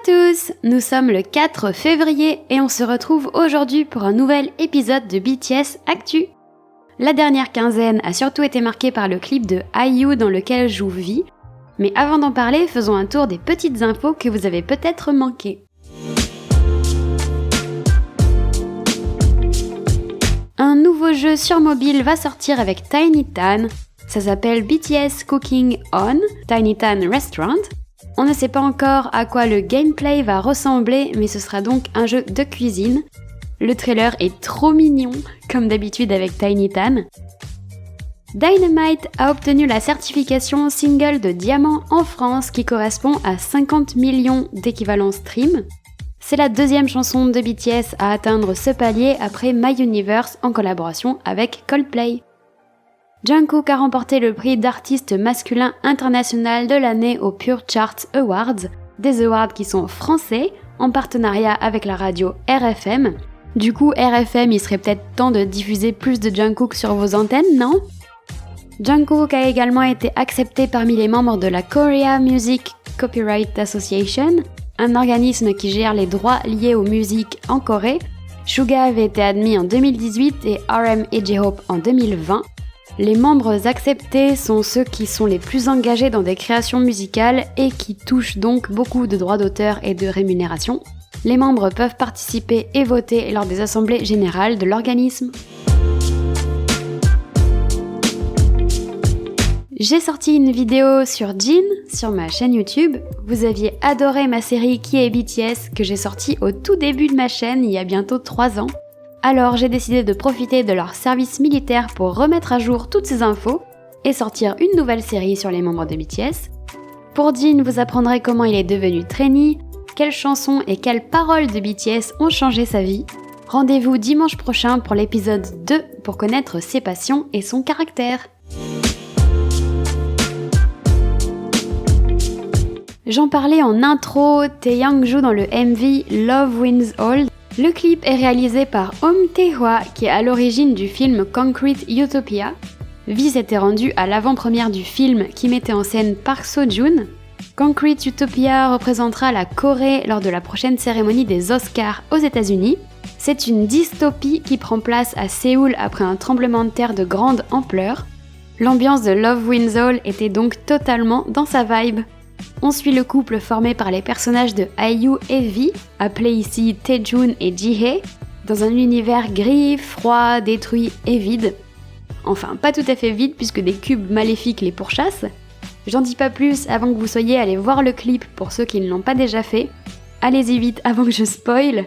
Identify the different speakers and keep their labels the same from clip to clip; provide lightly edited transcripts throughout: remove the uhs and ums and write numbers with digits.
Speaker 1: tous, nous sommes le 4 février et on se retrouve aujourd'hui pour un nouvel épisode de BTS Actu. La dernière quinzaine a surtout été marquée par le clip de IU dans lequel joue V, mais avant d'en parler, faisons un tour des petites infos que vous avez peut-être manquées. Un nouveau jeu sur mobile va sortir avec TinyTAN. Ça s'appelle BTS Cooking On, TinyTAN Restaurant. On ne sait pas encore à quoi le gameplay va ressembler, mais ce sera donc un jeu de cuisine. Le trailer est trop mignon, comme d'habitude avec TinyTAN. Dynamite a obtenu la certification single de diamant en France qui correspond à 50 millions d'équivalents stream. C'est la deuxième chanson de BTS à atteindre ce palier après My Universe en collaboration avec Coldplay. Jungkook a remporté le prix d'artiste masculin international de l'année aux Pure Charts Awards, des awards qui sont français, en partenariat avec la radio RFM. Du coup, RFM, il serait peut-être temps de diffuser plus de Jungkook sur vos antennes, non ? Jungkook a également été accepté parmi les membres de la Korea Music Copyright Association, un organisme qui gère les droits liés aux musiques en Corée. Suga avait été admis en 2018 et RM et J-Hope en 2020. Les membres acceptés sont ceux qui sont les plus engagés dans des créations musicales et qui touchent donc beaucoup de droits d'auteur et de rémunération. Les membres peuvent participer et voter lors des assemblées générales de l'organisme. J'ai sorti une vidéo sur Jin sur ma chaîne YouTube. Vous aviez adoré ma série Qui est BTS que j'ai sortie au tout début de ma chaîne il y a bientôt 3 ans. Alors j'ai décidé de profiter de leur service militaire pour remettre à jour toutes ces infos et sortir une nouvelle série sur les membres de BTS. Pour Jin, vous apprendrez comment il est devenu trainee, quelles chansons et quelles paroles de BTS ont changé sa vie. Rendez-vous dimanche prochain pour l'épisode 2 pour connaître ses passions et son caractère. J'en parlais en intro, Taeyang joue dans le MV Love Wins All. Le clip est réalisé par Om Tae-hwa qui est à l'origine du film Concrete Utopia. V s'était rendu à l'avant-première du film qui mettait en scène Park Seo-joon. Concrete Utopia représentera la Corée lors de la prochaine cérémonie des Oscars aux États-Unis. C'est une dystopie qui prend place à Séoul après un tremblement de terre de grande ampleur. L'ambiance de Love Wins All était donc totalement dans sa vibe. On suit le couple formé par les personnages de IU et V, appelés ici Taejun et Jihye, dans un univers gris, froid, détruit et vide. Enfin, pas tout à fait vide puisque des cubes maléfiques les pourchassent. J'en dis pas plus avant que vous soyez allés voir le clip pour ceux qui ne l'ont pas déjà fait. Allez-y vite avant que je spoil.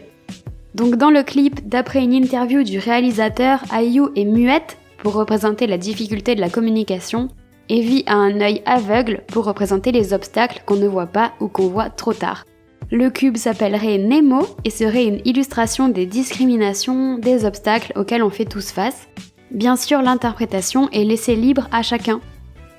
Speaker 1: Donc dans le clip, d'après une interview du réalisateur, IU est muette pour représenter la difficulté de la communication, et V a un œil aveugle pour représenter les obstacles qu'on ne voit pas ou qu'on voit trop tard. Le cube s'appellerait Nemo et serait une illustration des discriminations, des obstacles auxquels on fait tous face. Bien sûr, l'interprétation est laissée libre à chacun.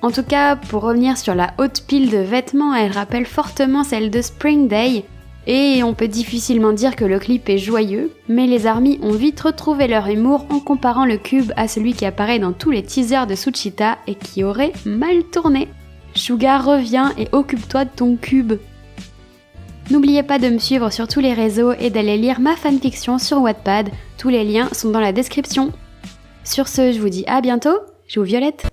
Speaker 1: En tout cas, pour revenir sur la haute pile de vêtements, elle rappelle fortement celle de Spring Day, et on peut difficilement dire que le clip est joyeux, mais les ARMY ont vite retrouvé leur humour en comparant le cube à celui qui apparaît dans tous les teasers de Suchita et qui aurait mal tourné. Suga, reviens et occupe-toi de ton cube. N'oubliez pas de me suivre sur tous les réseaux et d'aller lire ma fanfiction sur Wattpad, tous les liens sont dans la description. Sur ce, je vous dis à bientôt, je vous Violette.